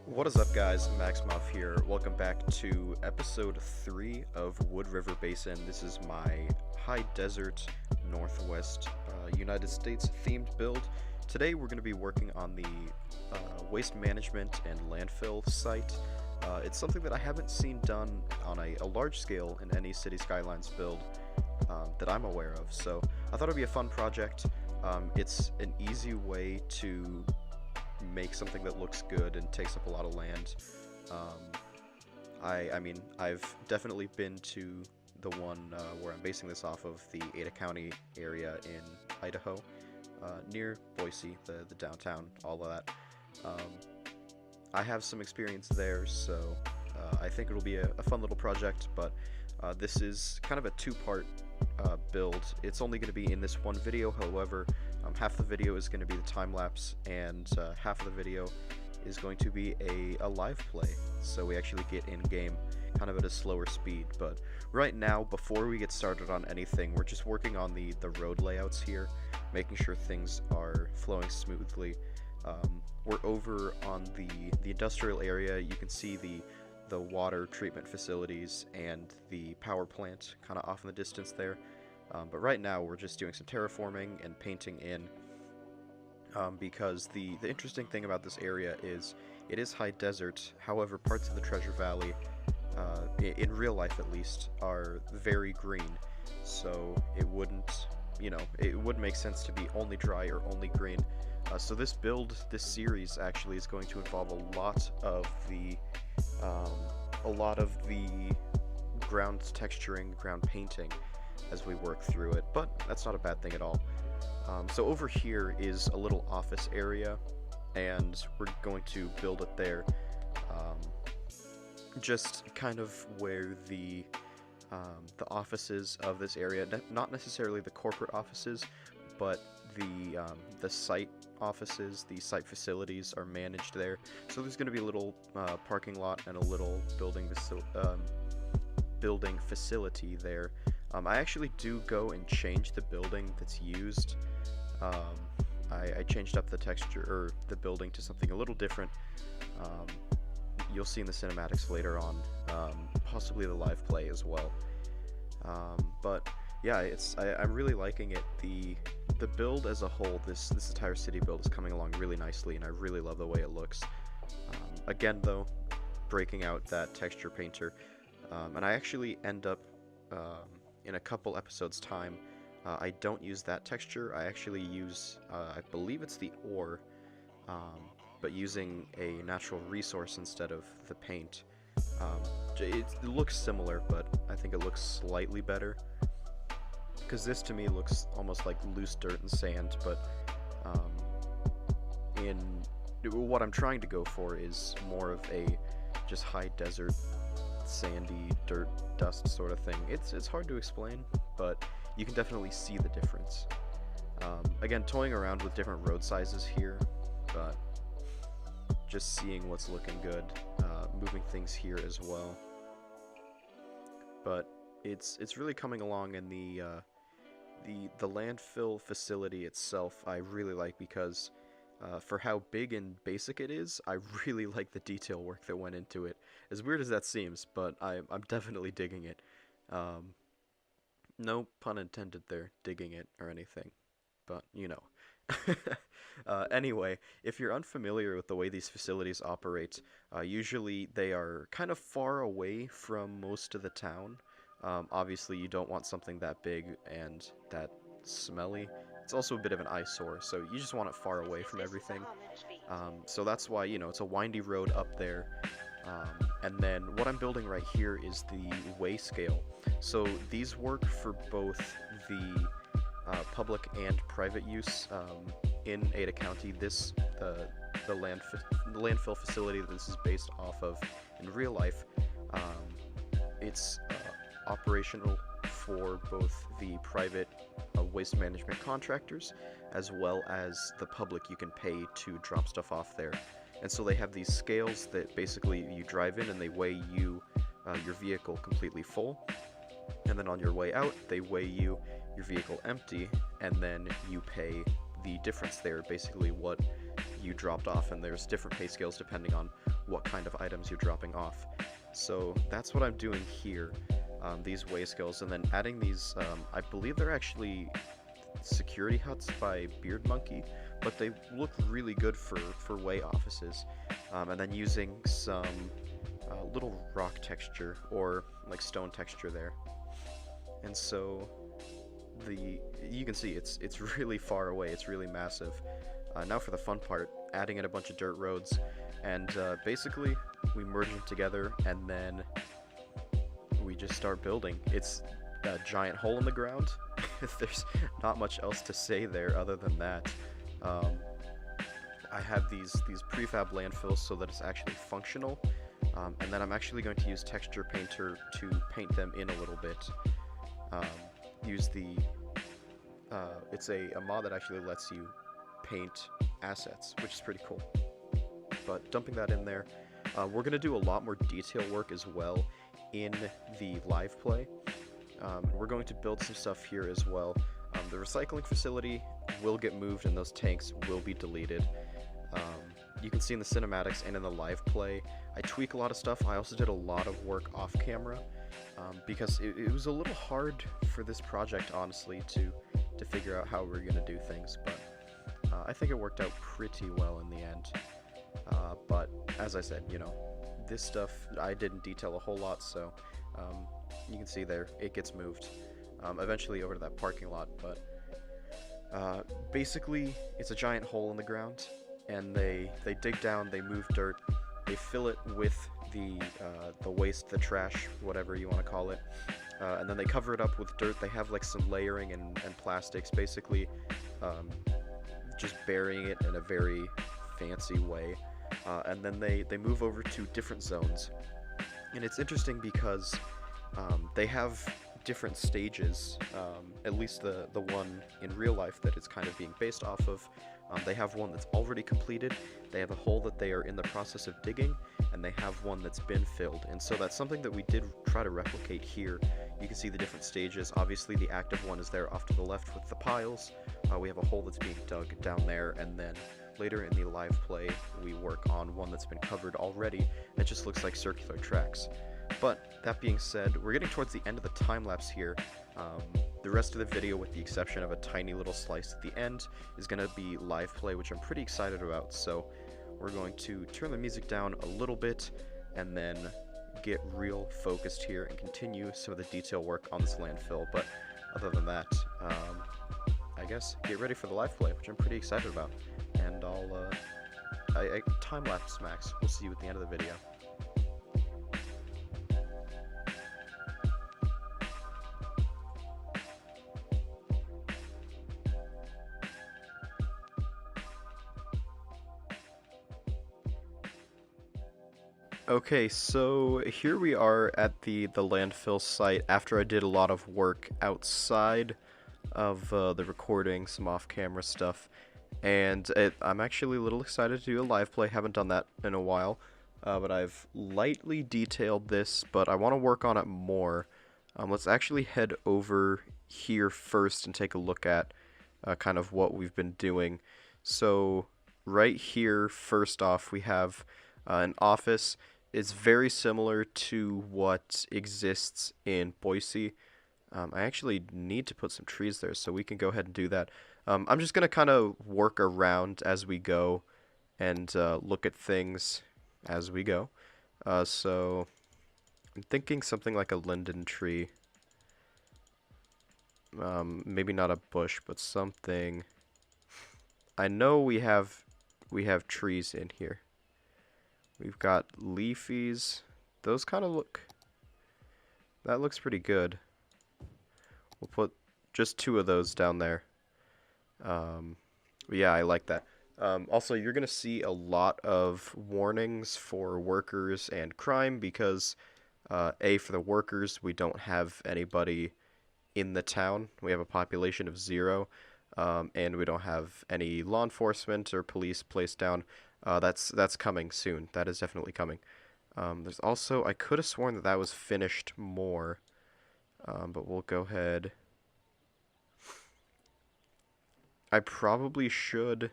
What is up, guys? Maxmov here. Welcome back to episode 3 of Wood River Basin. This is my high desert northwest United States themed build. Today we're going to be working on the waste management and landfill site. It's something that I haven't seen done on a large scale in any City Skylines build that I'm aware of, so I thought it'd be a fun project. It's an easy way to make something that looks good and takes up a lot of land. I mean, I've definitely been to the one where I'm basing this off of, the Ada County area in Idaho, near Boise, the downtown, all of that. I have some experience there, so I think it'll be a fun little project, but this is kind of a two-part build. It's only going to be in this one video, however, half the video is going to be the time-lapse, and half of the video is going to be a live play, so we actually get in-game kind of at a slower speed. But right now, before we get started on anything, we're just working on the road layouts here, making sure things are flowing smoothly. We're over on the industrial area. You can see the water treatment facilities and the power plant kind of off in the distance there. But right now we're just doing some terraforming and painting in, because the interesting thing about this area is it is high desert. However, parts of the Treasure Valley, in real life at least, are very green, so it wouldn't make sense to be only dry or only green. So this series actually is going to involve a lot of the ground texturing, ground painting as we work through it, but that's not a bad thing at all. So over here is a little office area, and we're going to build it there, just kind of where the offices of this area, not necessarily the corporate offices, but the site offices, the site facilities are managed there. So there's going to be a little parking lot and a little building facility there. I actually do go and change the building that's used. I changed up the texture, or the building, to something a little different. You'll see in the cinematics later on, possibly the live play as well. But yeah, I'm really liking it. The build as a whole, this entire city build, is coming along really nicely, and I really love the way it looks. Again, though, breaking out that texture painter, and I actually end up, in a couple episodes time, I don't use that texture. I actually use, I believe it's the ore, but using a natural resource instead of the paint. It looks similar, but I think it looks slightly better, because this to me looks almost like loose dirt and sand, but what I'm trying to go for is more of a just high desert, sandy dirt dust sort of thing. It's hard to explain, but you can definitely see the difference. Again, toying around with different road sizes here, but just seeing what's looking good, moving things here as well. But it's really coming along, and the landfill facility itself I really like, because for how big and basic it is, I really like the detail work that went into it. As weird as that seems, but I'm definitely digging it. No pun intended there, digging it or anything, but you know. Anyway, if you're unfamiliar with the way these facilities operate, usually they are kind of far away from most of the town. Obviously, you don't want something that big and that smelly. It's also a bit of an eyesore, so you just want it far away from everything. So that's why, it's a windy road up there. And then what I'm building right here is the way scale. So these work for both the public and private use in Ada County. The landfill facility that this is based off of in real life, it's operational for both the private waste management contractors as well as the public. You can pay to drop stuff off there. And so they have these scales that basically you drive in and they weigh you, your vehicle completely full, and then on your way out they weigh you, your vehicle empty, and then you pay the difference there, basically what you dropped off. And there's different pay scales depending on what kind of items you're dropping off. So that's what I'm doing here, these weigh scales, and then adding these, I believe they're actually security huts by Beard Monkey, but they look really good for weigh offices, and then using some little rock texture or like stone texture there. And so you can see it's really far away, it's really massive. Now for the fun part, adding in a bunch of dirt roads, and basically we merge them together, and then we just start building. It's a giant hole in the ground. There's not much else to say there other than that. I have these prefab landfills so that it's actually functional, and then I'm actually going to use Texture Painter to paint them in a little bit. Use the it's a mod that actually lets you paint assets, which is pretty cool. But dumping that in there, we're going to do a lot more detail work as well in the live play. We're going to build some stuff here as well. The recycling facility will get moved and those tanks will be deleted. You can see in the cinematics and in the live play, I tweak a lot of stuff. I also did a lot of work off camera, because it was a little hard for this project, honestly, to figure out how we're going to do things, but I think it worked out pretty well in the end. But as I said, you know, this stuff I didn't detail a whole lot, so you can see there it gets moved eventually over to that parking lot. But basically it's a giant hole in the ground, and they dig down, they move dirt, they fill it with the waste, the trash, whatever you want to call it, and then they cover it up with dirt. They have like some layering and plastics, basically just burying it in a very fancy way, and then they move over to different zones. And it's interesting because they have different stages, at least the one in real life that it's kind of being based off of. They have one that's already completed, they have a hole that they are in the process of digging, and they have one that's been filled. And so that's something that we did try to replicate here. You can see the different stages. Obviously the active one is there off to the left with the piles. We have a hole that's being dug down there, and then later in the live play we work on one that's been covered already. It just looks like circular tracks. But that being said, we're getting towards the end of the time-lapse here. The rest of the video, with the exception of a tiny little slice at the end, is going to be live play, which I'm pretty excited about. So we're going to turn the music down a little bit and then get real focused here and continue some of the detail work on this landfill. But other than that, I guess get ready for the live play, which I'm pretty excited about. And I time-lapse Max. We'll see you at the end of the video. Okay, so here we are at the landfill site after I did a lot of work outside of the recording, some off-camera stuff, and I'm actually a little excited to do a live play. Haven't done that in a while, but I've lightly detailed this, but I want to work on it more. Let's actually head over here first and take a look at kind of what we've been doing. So right here, first off, we have an office. It's very similar to what exists in Boise. I actually need to put some trees there, so we can go ahead and do that. I'm just going to kind of work around as we go and look at things as we go. So I'm thinking something like a linden tree. Maybe not a bush, but something. I know we have trees in here. We've got leafies. Those kind of look... That looks pretty good. We'll put just 2 of those down there. Yeah, I like that. Also, you're going to see a lot of warnings for workers and crime because, A, for the workers, we don't have anybody in the town. We have a population of 0, and we don't have any law enforcement or police placed down. That's coming soon. That is definitely coming. There's also, I could have sworn that was finished more, but we'll go ahead. I probably should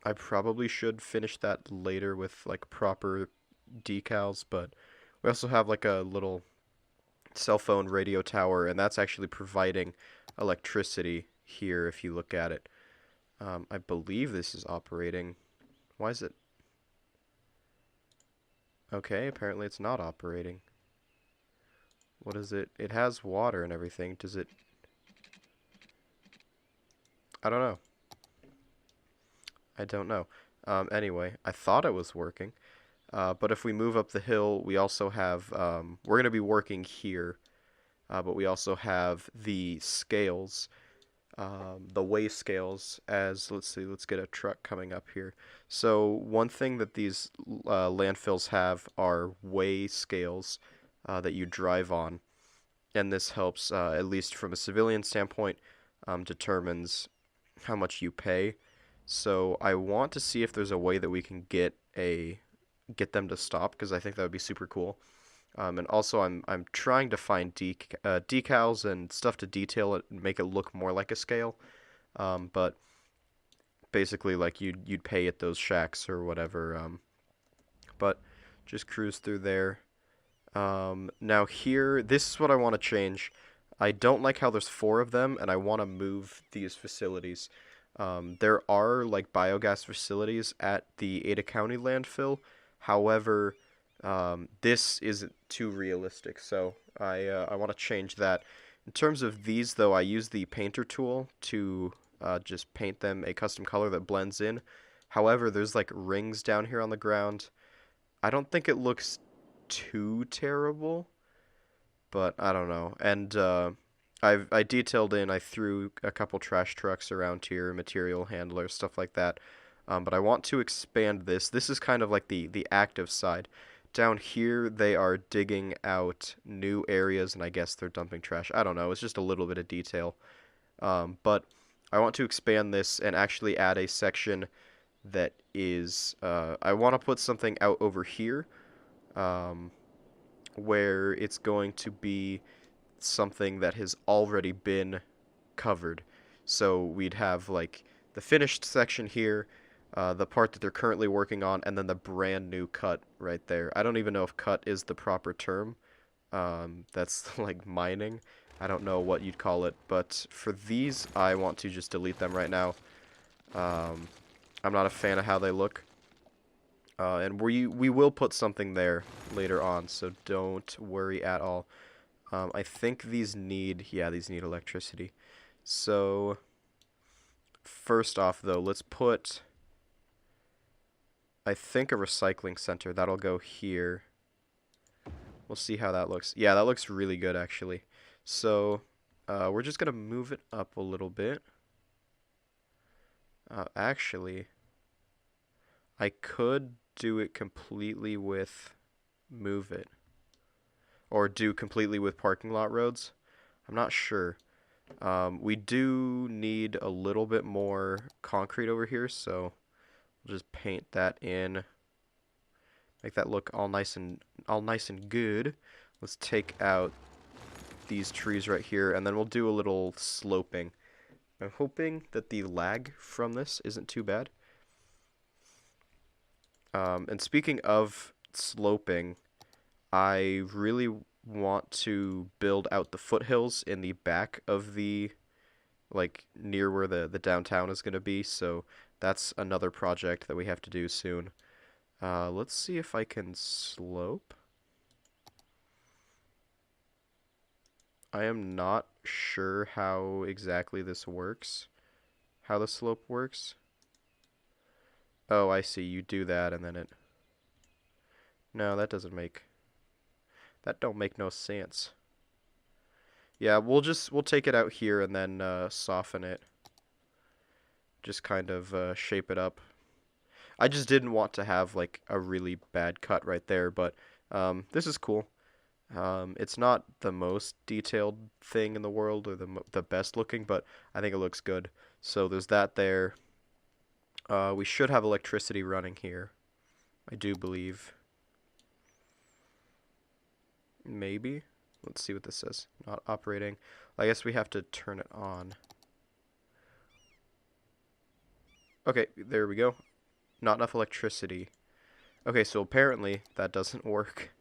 I probably should finish that later with like proper decals, but we also have like a little cell phone radio tower, and that's actually providing electricity here if you look at it. I believe this is operating. Why is it? Okay, apparently it's not operating. What is it? It has water and everything. Does it? I don't know. I don't know. Anyway, I thought it was working. But if we move up the hill, we also have, we're going to be working here, but we also have the scales, the weigh scales as, let's see, let's get a truck coming up here. So one thing that these landfills have are weigh scales that you drive on, and this helps, at least from a civilian standpoint, determines how much you pay. So I want to see if there's a way that we can get them to stop, because I think that would be super cool. And also I'm trying to find decals and stuff to detail it and make it look more like a scale. But basically like you'd pay at those shacks or whatever. But just cruise through there. Now here, this is what I want to change. I don't like how there's 4 of them, and I want to move these facilities. There are like biogas facilities at the Ada County landfill. However, this isn't too realistic, so I want to change that. In terms of these, though, I use the painter tool to just paint them a custom color that blends in. However, there's like rings down here on the ground. I don't think it looks too terrible, but I don't know. And I detailed in, I threw a couple trash trucks around here, material handlers, stuff like that. But I want to expand this. This is kind of like the active side. Down here, they are digging out new areas, and I guess they're dumping trash. I don't know. It's just a little bit of detail. But I want to expand this and actually add a section that is... I want to put something out over here where it's going to be something that has already been covered. So we'd have, like, the finished section here, the part that they're currently working on, and then the brand new cut right there. I don't even know if cut is the proper term. That's like mining. I don't know what you'd call it, but for these, I want to just delete them right now. I'm not a fan of how they look. And we will put something there later on, so don't worry at all. I think these need electricity. So, first off, though, let's put... I think a recycling center. That'll go here. We'll see how that looks. Yeah, that looks really good, actually. So, we're just going to move it up a little bit. Actually, I could do it completely with move it. Or do completely with parking lot roads. I'm not sure. We do need a little bit more concrete over here, so... We'll just paint that in, make that look all nice and good. Let's take out these trees right here, and then we'll do a little sloping. I'm hoping that the lag from this isn't too bad. And speaking of sloping, I really want to build out the foothills in the back of the, like, near where the downtown is going to be, so that's another project that we have to do soon. Let's see if I can slope. I am not sure how exactly this works. How the slope works. Oh, I see. You do that and then it... No, that doesn't make... That don't make no sense. Yeah, we'll take it out here and then soften it. Just kind of shape it up. I just didn't want to have like a really bad cut right there, but this is cool. It's not the most detailed thing in the world or the best looking, but I think it looks good. So there's that there. We should have electricity running here. I do believe. Maybe. Let's see what this says. Not operating. I guess we have to turn it on. Okay, there we go. Not enough electricity. Okay, so apparently that doesn't work.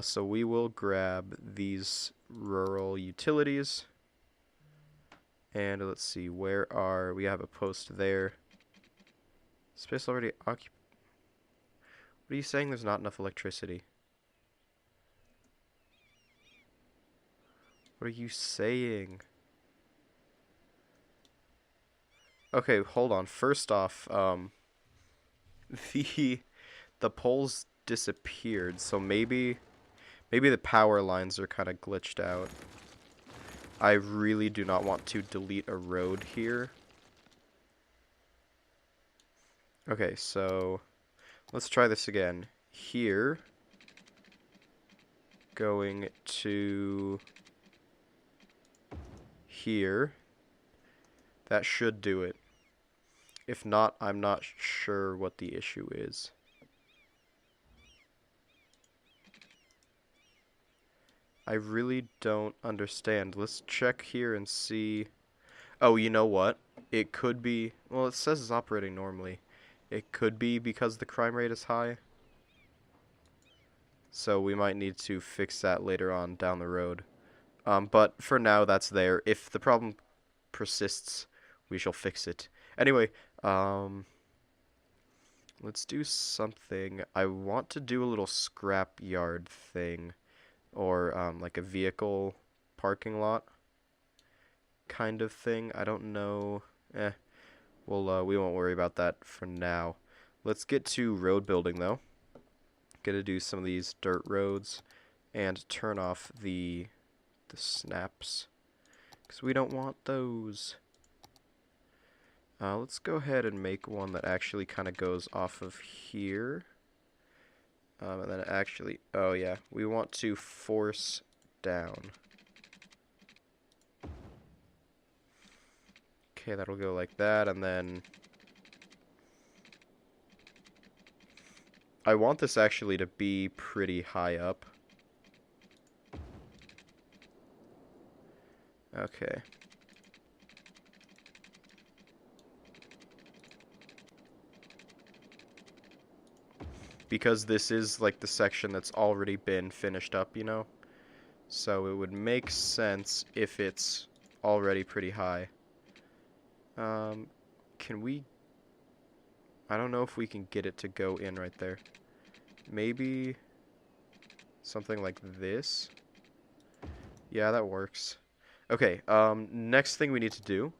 So we will grab these rural utilities. And let's see, where are... We have a post there. Space already occupied. What are you saying there's not enough electricity? What are you saying? Okay, hold on. First off, the poles disappeared, so maybe the power lines are kind of glitched out. I really do not want to delete a road here. Okay, so let's try this again. Here, going to here. That should do it. If not, I'm not sure what the issue is. I really don't understand. Let's check here and see. Oh, you know what? It could be... Well, it says it's operating normally. It could be because the crime rate is high. So we might need to fix that later on down the road. But for now, that's there. If the problem persists, we shall fix it. Anyway, let's do something. I want to do a little scrap yard thing. Or, like a vehicle parking lot kind of thing. I don't know. Well, we won't worry about that for now. Let's get to road building, though. Gotta do some of these dirt roads and turn off the snaps, because we don't want those. Let's go ahead and make one that actually kind of goes off of here. And then actually, oh yeah, we want to force down. Okay, that'll go like that, and then I want this actually to be pretty high up. Okay. Because this is like the section that's already been finished up, you know? So it would make sense if it's already pretty high. Can we... I don't know if we can get it to go in right there. Maybe something like this? Yeah, that works. Okay, next thing we need to do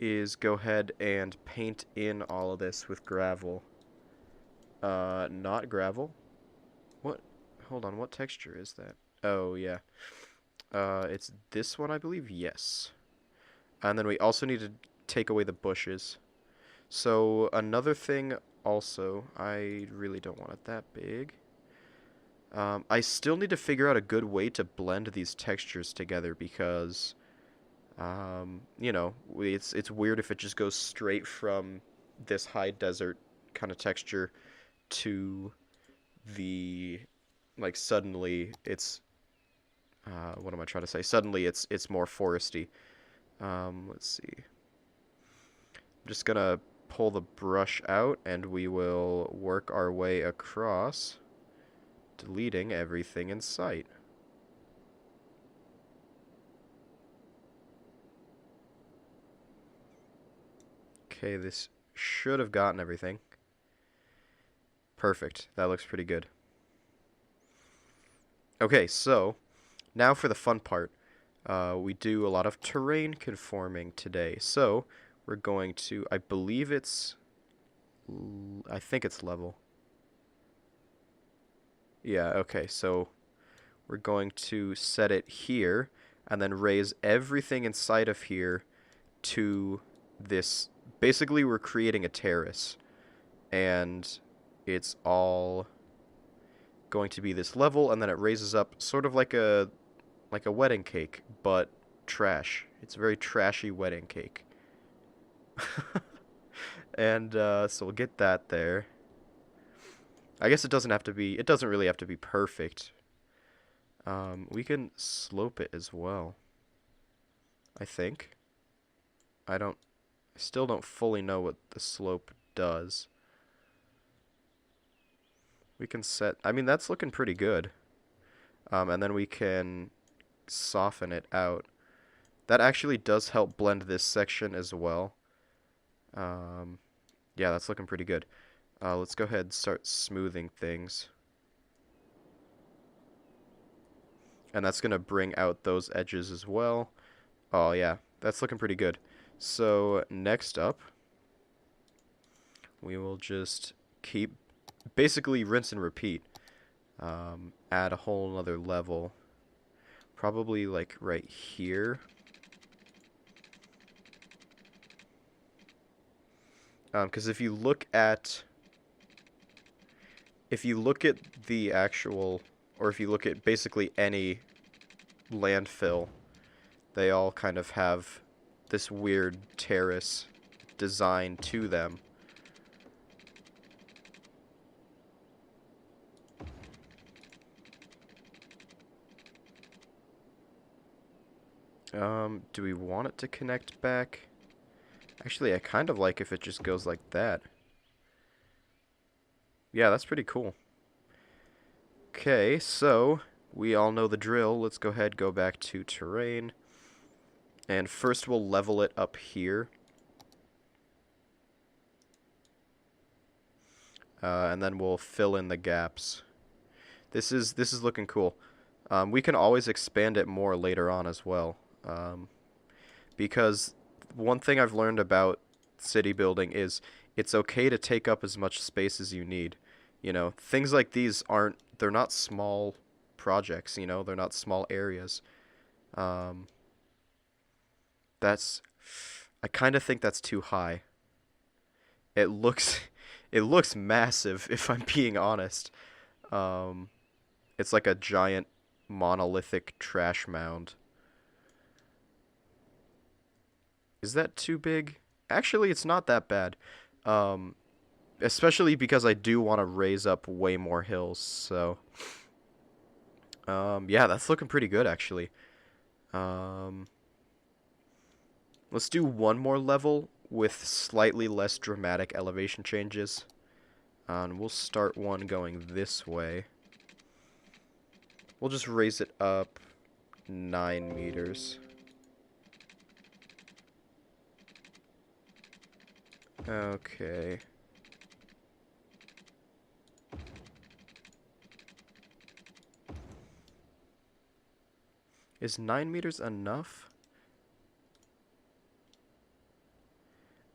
is go ahead and paint in all of this with gravel. Not gravel. What? Hold on, what texture is that? Oh, yeah. It's this one, I believe? Yes. And then we also need to take away the bushes. So, another thing also, I really don't want it that big. I still need to figure out a good way to blend these textures together because, you know, it's weird if it just goes straight from this high desert kind of texture to the, like, suddenly it's, what am I trying to say? Suddenly it's more foresty. Let's see. I'm just gonna pull the brush out and we will work our way across, deleting everything in sight. Okay, this should have gotten everything. Perfect. That looks pretty good. Okay, so now for the fun part. We do a lot of terrain conforming today. So we're going to, I believe it's, I think it's level. Yeah, okay, so we're going to set it here and then raise everything inside of here to this. Basically, we're creating a terrace, and it's all going to be this level, and then it raises up sort of like a wedding cake, but trash. It's a very trashy wedding cake. And so we'll get that there. I guess it doesn't really have to be perfect. We can slope it as well, I think. I still don't fully know what the slope does. We can set, I mean, that's looking pretty good. And then we can soften it out. That actually does help blend this section as well. Yeah, that's looking pretty good. Let's go ahead and start smoothing things. And that's going to bring out those edges as well. Oh, yeah, that's looking pretty good. So, next up, we will just keep, basically rinse and repeat. Add a whole other level. Probably, like, right here. Because if you look at the actual, or if you look at basically any landfill, they all kind of have this weird terrace design to them. Do we want it to connect back? Actually, I kind of like if it just goes like that. Yeah, that's pretty cool. Okay, so we all know the drill. Let's go ahead, go back to terrain. And first we'll level it up here. And then we'll fill in the gaps. This is looking cool. We can always expand it more later on as well. Because one thing I've learned about city building is it's okay to take up as much space as you need. You know, things like these they're not small projects, you know, they're not small areas. I kind of think that's too high. It looks, it looks massive, if I'm being honest. It's like a giant monolithic trash mound. Is that too big? Actually, it's not that bad. Especially because I do want to raise up way more hills, so... yeah, that's looking pretty good, actually. Let's do one more level with slightly less dramatic elevation changes. And we'll start one going this way. We'll just raise it up 9 meters. Okay. Is 9 meters enough?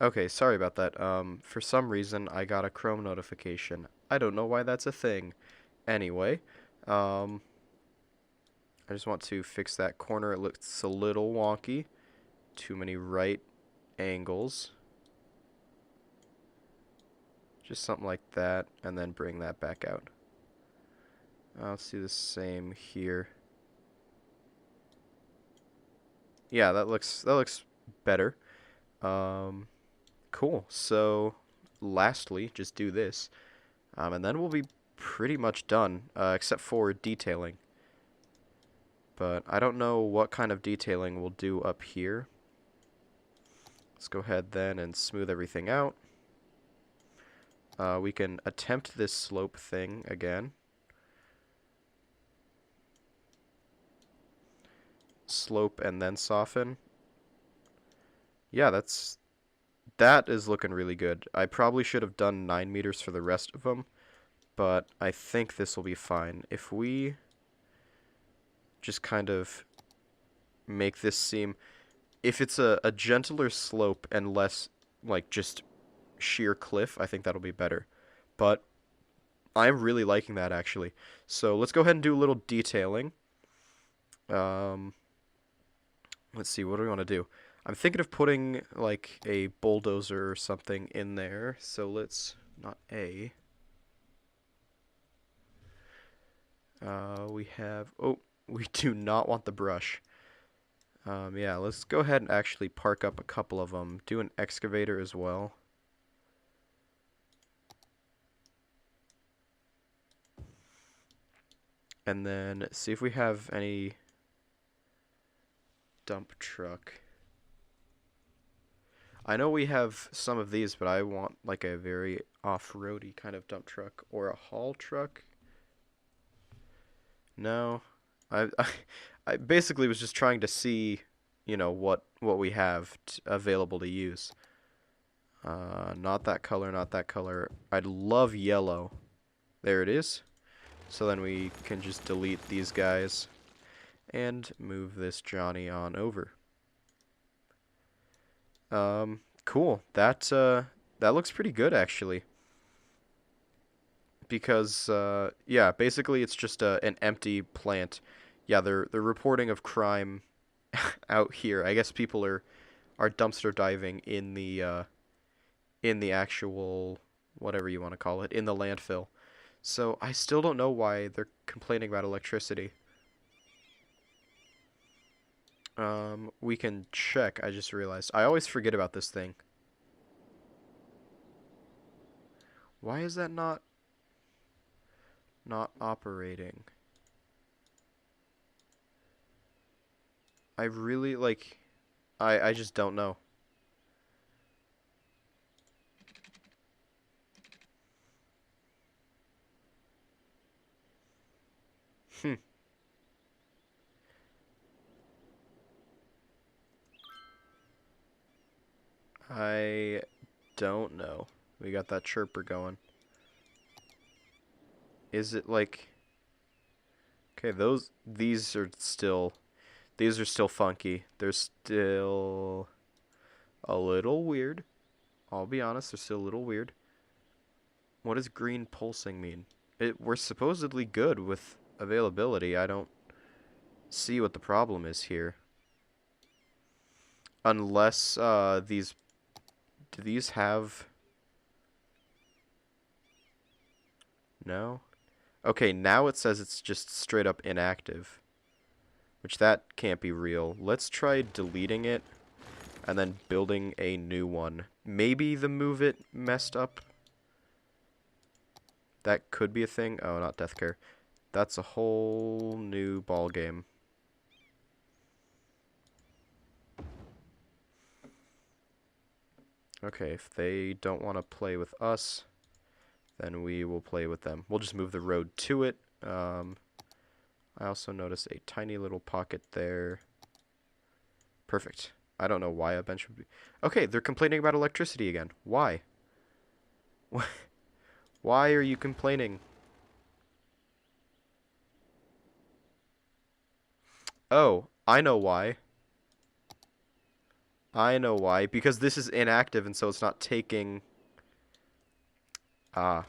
Okay, sorry about that. For some reason, I got a Chrome notification. I don't know why that's a thing. Anyway, I just want to fix that corner. It looks a little wonky. Too many right angles. Just something like that, and then bring that back out. Let's do the same here. Yeah, that looks better. Cool. So, lastly, just do this, and then we'll be pretty much done, except for detailing. But I don't know what kind of detailing we'll do up here. Let's go ahead then and smooth everything out. We can attempt this slope thing again. Slope and then soften. Yeah, that is looking really good. I probably should have done 9 meters for the rest of them, but I think this will be fine. If we just kind of make this seem... If it's a gentler slope and less, like, just sheer cliff, I think that'll be better. But I'm really liking that, actually. So let's go ahead and do a little detailing. Let's see, what do we want to do? I'm thinking of putting, like, a bulldozer or something in there. So let's... Not A. We have... Oh, we do not want the brush. Yeah, let's go ahead and actually park up a couple of them. Do an excavator as well. And then see if we have any dump truck. I know we have some of these, but I want like a very off-roady kind of dump truck or a haul truck. No, I I basically was just trying to see, what we have available to use. Not that color, not that color. I'd love yellow. There it is. So then we can just delete these guys and move this Johnny on over. Cool. That looks pretty good actually. Because yeah, basically it's just an empty plant. Yeah, they're reporting of crime out here. I guess people are dumpster diving in the actual whatever you want to call it, in the landfill. So I still don't know why they're complaining about electricity. We can check. I just realized. I always forget about this thing. Why is that not operating? I really like I just don't know. Hmm. I don't know. We got that chirper going. Is it like okay, these are still funky. They're still a little weird. I'll be honest, they're still a little weird. What does green pulsing mean? We're supposedly good with availability. I don't see what the problem is here. Unless do these have no? Okay, now it says it's just straight up inactive. Which that can't be real. Let's try deleting it and then building a new one. Maybe the move it messed up. That could be a thing. Oh, not death care. That's a whole new ball game. Okay, if they don't want to play with us, then we will play with them. We'll just move the road to it. I also notice a tiny little pocket there. Perfect. I don't know why a bench would be... Okay, they're complaining about electricity again. Why? Why are you complaining? Oh, I know why. I know why. Because this is inactive and so it's not taking... Ah.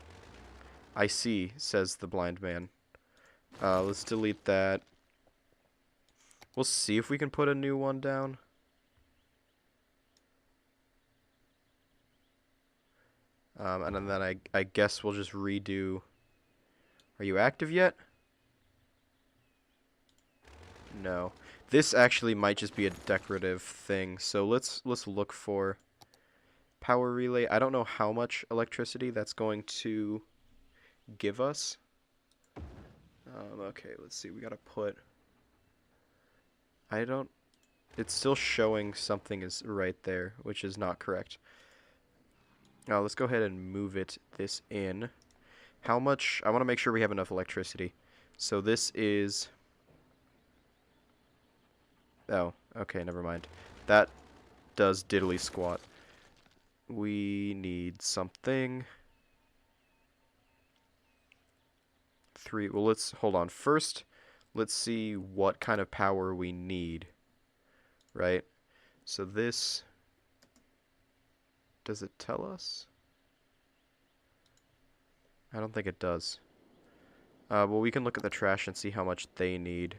I see, says the blind man. Let's delete that. We'll see if we can put a new one down. And then I guess we'll just redo... Are you active yet? No. This actually might just be a decorative thing. So let's look for power relay. I don't know how much electricity that's going to give us. Okay, let's see. We gotta put... It's still showing something is right there, which is not correct. Now let's go ahead and move this in. How much... I want to make sure we have enough electricity. So this is... Oh, okay, never mind. That does diddly squat. We need something. 3. Well, let's hold on. First, let's see what kind of power we need. Right? So this... Does it tell us? I don't think it does. Well, we can look at the trash and see how much they need.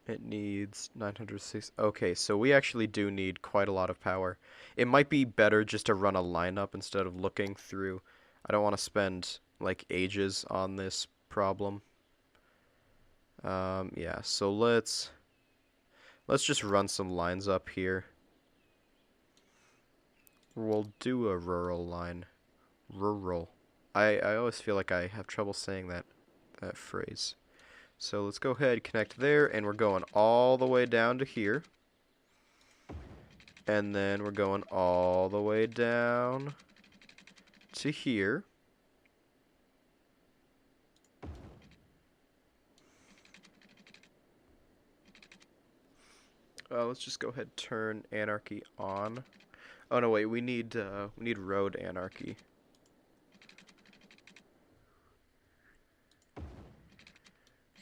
It needs 906. Okay, so we actually do need quite a lot of power. It might be better just to run a lineup instead of looking through. I don't want to spend, like, ages on this problem. Yeah, so let's just run some lines up here. We'll do a rural line. Rural. I always feel like I have trouble saying that phrase. So let's go ahead, connect there, and we're going all the way down to here. And then we're going all the way down to here. Let's just go ahead and turn anarchy on. Oh no, wait, we need road anarchy.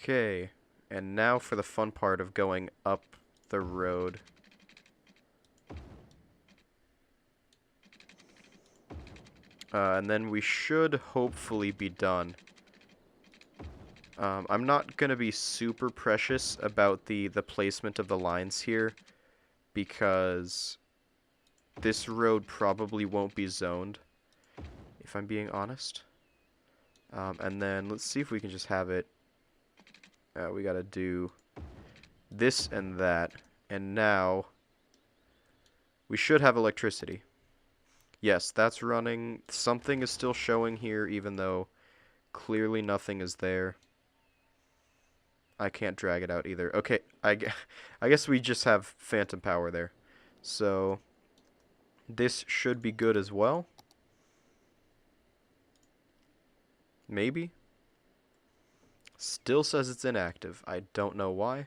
Okay, and now for the fun part of going up the road. And then we should hopefully be done. I'm not going to be super precious about the placement of the lines here, because this road probably won't be zoned, if I'm being honest. And then let's see if we can just have it. We got to do this and that, and now we should have electricity. Yes, that's running. Something is still showing here, even though clearly nothing is there. I can't drag it out either. Okay, I guess we just have phantom power there. So this should be good as well. Maybe. Still says it's inactive. I don't know why.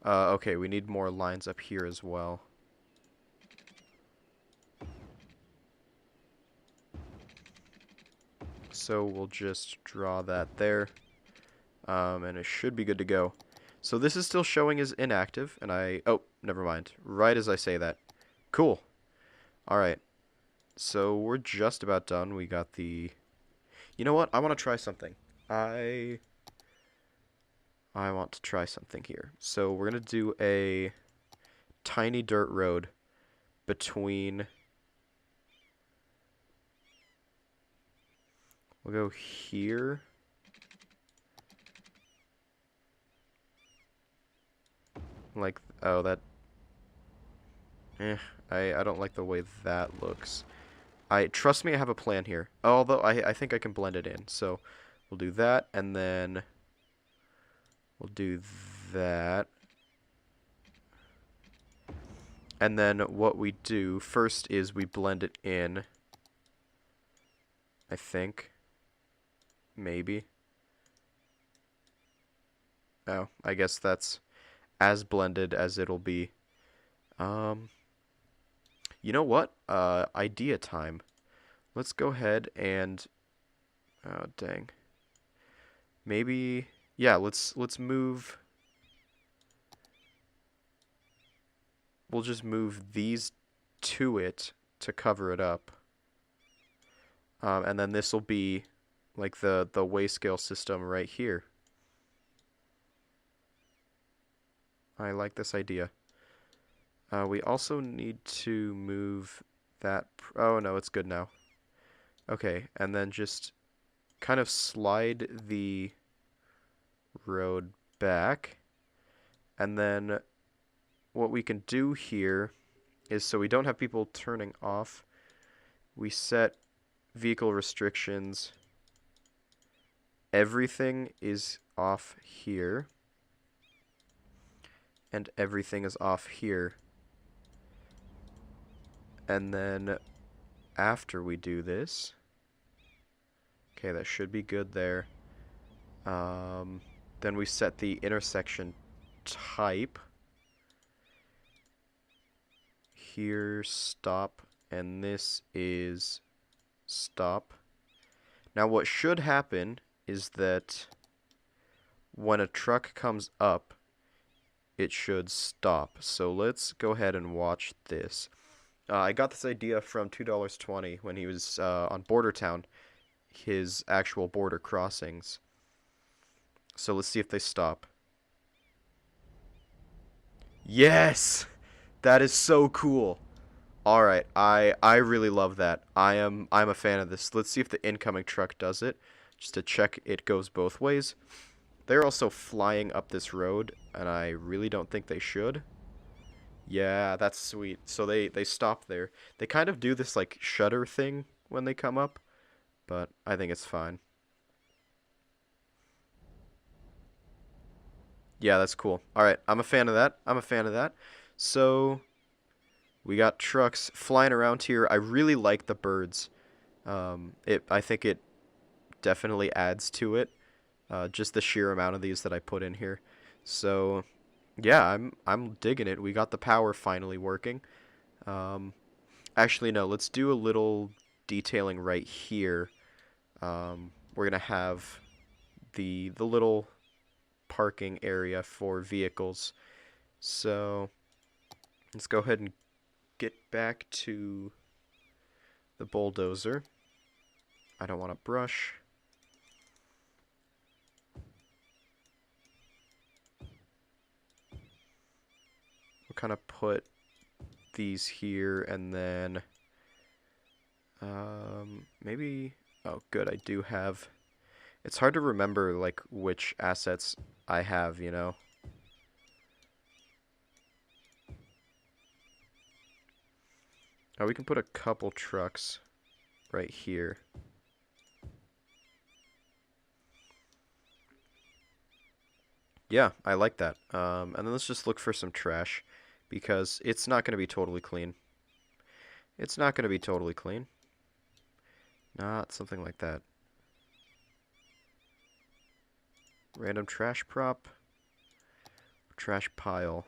Okay, we need more lines up here as well. So we'll just draw that there. And it should be good to go. So this is still showing as inactive, and oh, never mind. Right as I say that. Cool. Alright. So we're just about done. We got the... You know what? I want to try something. I want to try something here. So we're going to do a tiny dirt road between... We'll go here. Like, oh, that... I don't like the way that looks. Trust me, I have a plan here. Although, I think I can blend it in. So, we'll do that, and then... We'll do that. And then what we do first is we blend it in. I think. Maybe. Oh, I guess that's as blended as it'll be. You know what? Idea time. Let's go ahead and... Oh, dang. Maybe... Yeah, let's move... We'll just move these to it to cover it up. And then this will be like the weigh scale system right here. I like this idea. We also need to move that... Oh, no, it's good now. Okay, and then just kind of slide the road back. And then what we can do here is, so we don't have people turning off, we set vehicle restrictions. Everything is off here. And everything is off here. And then after we do this, okay, that should be good there. Then we set the intersection type. Here, stop, and this is stop. Now what should happen is that when a truck comes up, it should stop. So let's go ahead and watch this. I got this idea from $2.20 when he was on Border Town, his actual border crossings. So let's see if they stop. Yes! That is so cool. Alright, I really love that. I'm a fan of this. Let's see if the incoming truck does it, just to check it goes both ways. They're also flying up this road, and I really don't think they should. Yeah, that's sweet. So they stop there. They kind of do this like shutter thing when they come up, but I think it's fine. Yeah, that's cool. Alright, I'm a fan of that. I'm a fan of that. So, we got trucks flying around here. I really like the birds. I think it definitely adds to it. Just the sheer amount of these that I put in here. So, yeah, I'm digging it. We got the power finally working. Actually, no, let's do a little detailing right here. We're gonna have the little parking area for vehicles. So let's go ahead and get back to the bulldozer. I don't want to brush. We'll kind of put these here and then maybe, oh good, I do have, it's hard to remember like which assets I have, you know. Oh, we can put a couple trucks right here. Yeah, I like that. And then let's just look for some trash because it's not going to be totally clean. It's not going to be totally clean. Not something like that. Random trash prop. Trash pile.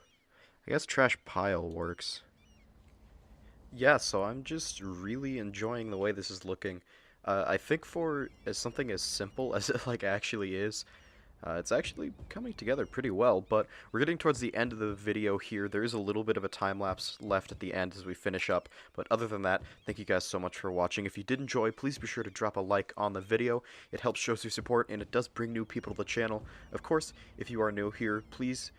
I guess trash pile works. Yeah, so I'm just really enjoying the way this is looking. I think for as something as simple as it like actually is, it's actually coming together pretty well, but we're getting towards the end of the video here. There is a little bit of a time lapse left at the end as we finish up, but other than that, thank you guys so much for watching. If you did enjoy, please be sure to drop a like on the video. It helps show your support, and it does bring new people to the channel. Of course, if you are new here, please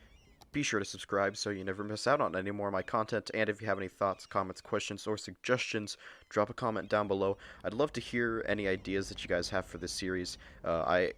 be sure to subscribe so you never miss out on any more of my content, and if you have any thoughts, comments, questions, or suggestions, drop a comment down below. I'd love to hear any ideas that you guys have for this series. I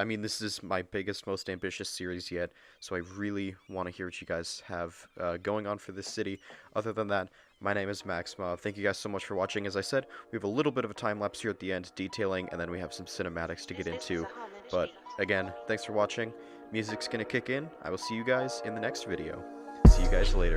mean, this is my biggest, most ambitious series yet, so I really want to hear what you guys have going on for this city. Other than that, my name is Maxmov. Thank you guys so much for watching. As I said, we have a little bit of a time-lapse here at the end, detailing, and then we have some cinematics to get into. But, again, thanks for watching. Music's gonna kick in. I will see you guys in the next video. See you guys later.